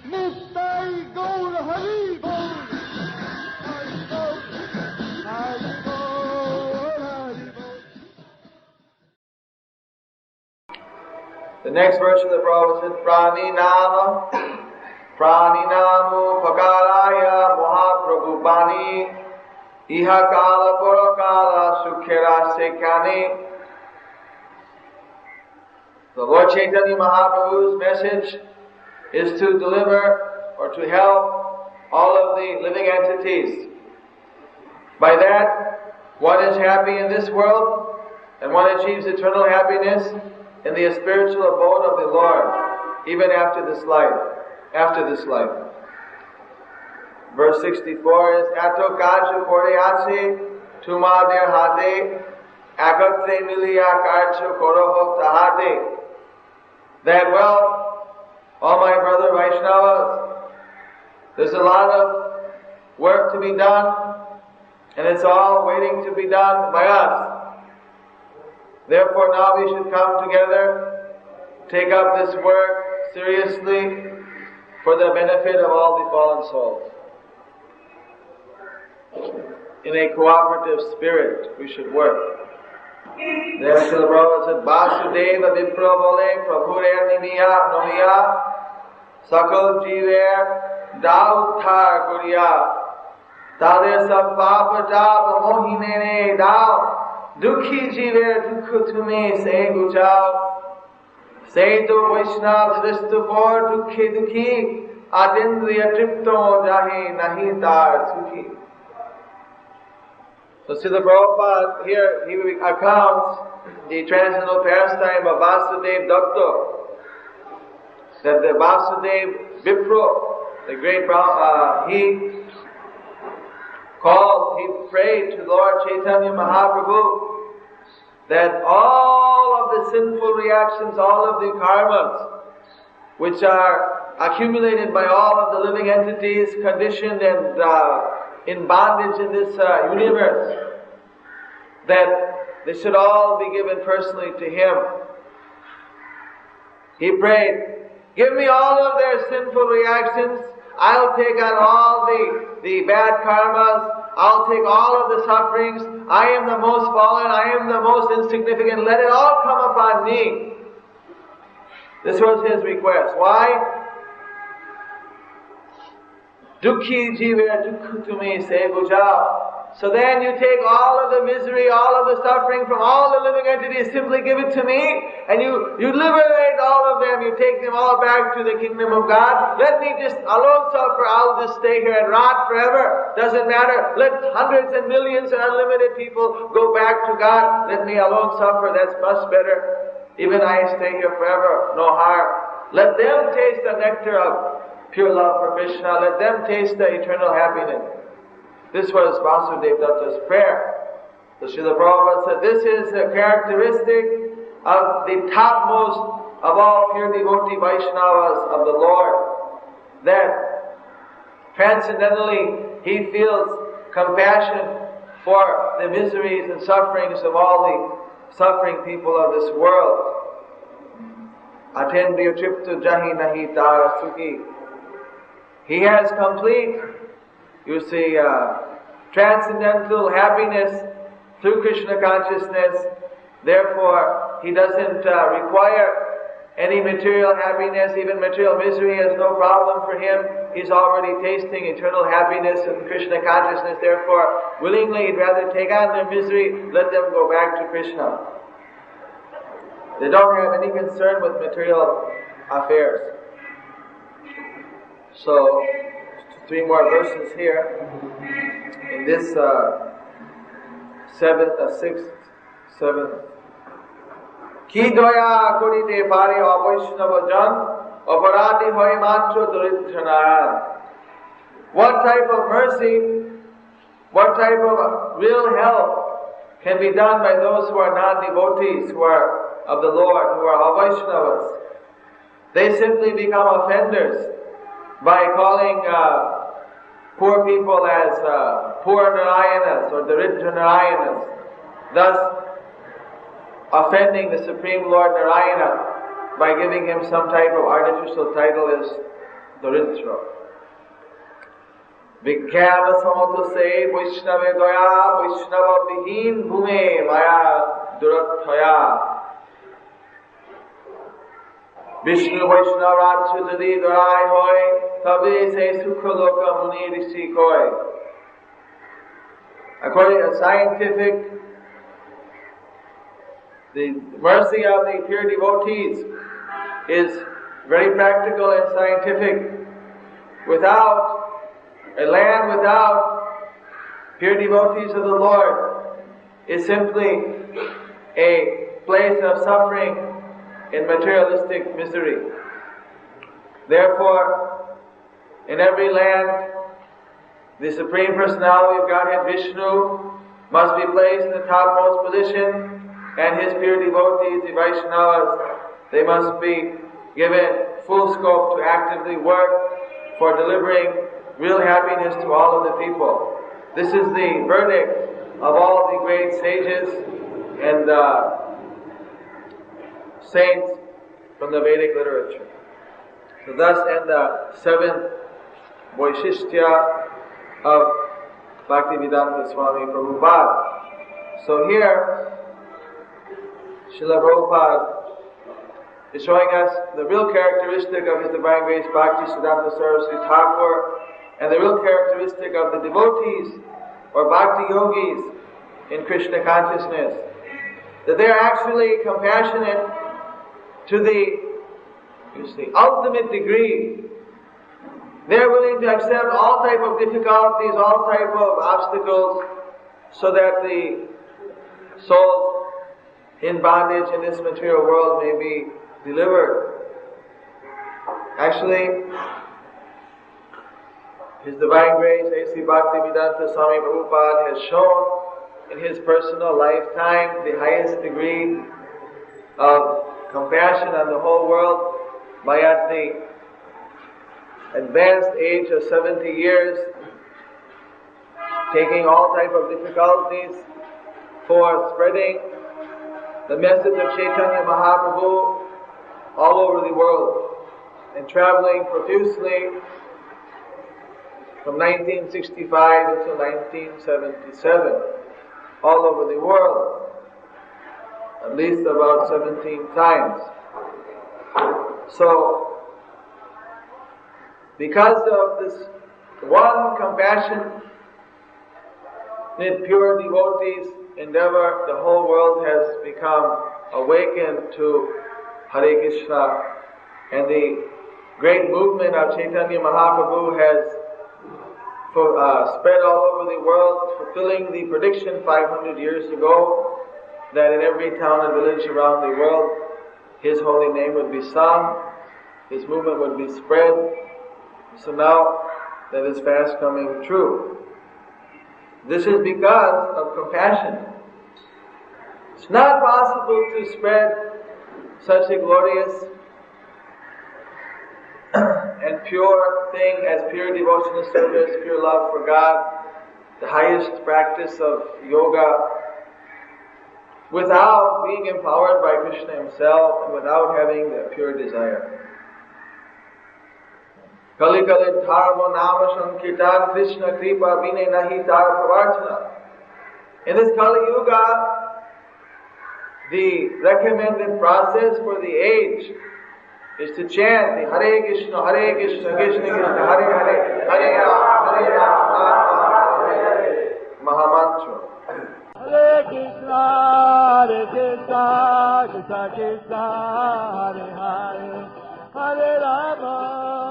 Nittai Gaur Hari Bol. Hari Bol. Hari Bol. Hari Bol. The next verse of the Prabhupada said, Prani Namo Pakaraya Mahaprabhu Bani Iha Kala Parakala Sukhera Sekane. The Lord Chaitanya Mahaprabhu's message is to deliver or to help all of the living entities. By that, one is happy in this world and one achieves eternal happiness in the spiritual abode of the Lord, even after this life. Verse 64 is Ato Kaju Kore Ase Tuma Der Hate Akatre Miliya Kaju Koroho Tahate. That, well, all my brother Vaishnavas, there's a lot of work to be done, and it's all waiting to be done by us. Therefore now we should come together, take up this work seriously for the benefit of all the fallen souls. In a cooperative spirit we should work. Then Srila Prabhupada said, Vasudeva Vipra Bole Prabhurer Nimiya Nomiya Sakal Jiver Dauthar Kuriya Tade Sab Papa Japa Mohinene Dao Dukhi Jiver Dukhu Tume Se Gujao Se Do Vaishnav Sristupor Dukhi Dukhi Atindriya Tripto Jahe Nahi Tar Sukhi. So Srila Prabhupada here, he accounts the transcendental pastime of Vasudev Datta. That the Vasudev Vipro, the great Brahma, he prayed to Lord Chaitanya Mahaprabhu that all of the sinful reactions, all of the karmas, which are accumulated by all of the living entities, conditioned and in bondage in this universe, that they should all be given personally to him. He prayed, give me all of their sinful reactions, I'll take on all the bad karmas, I'll take all of the sufferings, I am the most fallen, I am the most insignificant, let it all come upon me. This was his request. Why? Dukhi jive dukhu tume se bujao. So then you take all of the misery, all of the suffering from all the living entities, simply give it to me, and you liberate all of them, you take them all back to the kingdom of God. Let me just alone suffer, I'll just stay here and rot forever. Doesn't matter. Let hundreds and millions and unlimited people go back to God. Let me alone suffer, that's much better. Even I stay here forever, no harm. Let them taste the nectar of pure love for Krishna. Let them taste the eternal happiness. This was Vasudeva Datta's prayer. So Srila Prabhupada said this is a characteristic of the topmost of all pure devotee Vaishnavas of the Lord. That transcendentally he feels compassion for the miseries and sufferings of all the suffering people of this world. Atendriya triptu jahi nahi tara sukhi. He has complete, you see, transcendental happiness through Krishna consciousness. Therefore, he doesn't require any material happiness, even material misery is no problem for him. He's already tasting eternal happiness in Krishna consciousness. Therefore, willingly he'd rather take on their misery, let them go back to Krishna. They don't have any concern with material affairs. So, 3 more verses here. In this 6th, 7th. Ki doya korite pare avaishnava jan aparati hoy mantro duridhanayan. What type of mercy, what type of real help can be done by those who are non-devotees, who are of the Lord, who are avaishnavas? They simply become offenders by calling poor people as poor Narayanas or Daridra Narayanas, thus offending the Supreme Lord Narayana by giving him some type of artificial title as Doritra. Vigyana Samoto se Vaishnava Daya Vaishnava Vihin Bhume Maya Durathaya. Vishnu Vaishnava Raj Jadi Dorai Hoy Tabi se Sukhaloka Muni Rishi Koi. According to scientific, the mercy of the pure devotees is very practical and scientific. Without a land without pure devotees of the Lord is simply a place of suffering in materialistic misery. Therefore, in every land, the Supreme Personality of Godhead Vishnu must be placed in the topmost position, and his pure devotees, the Vaishnavas, they must be given full scope to actively work for delivering real happiness to all of the people. This is the verdict of all the great sages and saints from the Vedic literature. So thus end the seventh Vaisistya of Bhaktivedanta Swami Prabhupada. So here, Srila Prabhupada is showing us the real characteristic of His Divine Grace Bhakti Siddhanta Saraswati Thakur and the real characteristic of the devotees or Bhakti Yogis in Krishna consciousness. That they are actually compassionate to the ultimate degree. They are willing to accept all type of difficulties, all type of obstacles, so that the souls in bondage in this material world may be delivered. Actually, His Divine Grace, A.C. Bhaktivedanta Swami Prabhupada has shown in his personal lifetime the highest degree of compassion on the whole world by at the advanced age of 70 years, taking all type of difficulties for spreading the message of Chaitanya Mahaprabhu all over the world, and traveling profusely from 1965 until 1977 all over the world, at least about 17 times. So, because of this one compassion in pure devotees endeavor, the whole world has become awakened to Hare Krishna, and the great movement of Chaitanya Mahaprabhu has spread all over the world, fulfilling the prediction 500 years ago that in every town and village around the world His holy name would be sung, His movement would be spread. So now that is fast coming true. This is because of compassion. It's not possible to spread such a glorious and pure thing as pure devotional service, pure love for God, the highest practice of yoga, without being empowered by Krishna Himself and without having the pure desire. Kali Kali Dharma Nama Sankirtan Krishna Kripa Bine Nahi Tar Pravartana. In this Kali Yuga, the recommended process for the age is to chant the Hare Krishna, Krishna Krishna, Hare Hare, Hare Ram, Hare Ram, Mahamantra. Hare Krishna, Krishna Krishna, Hare Hare, Hare Rama.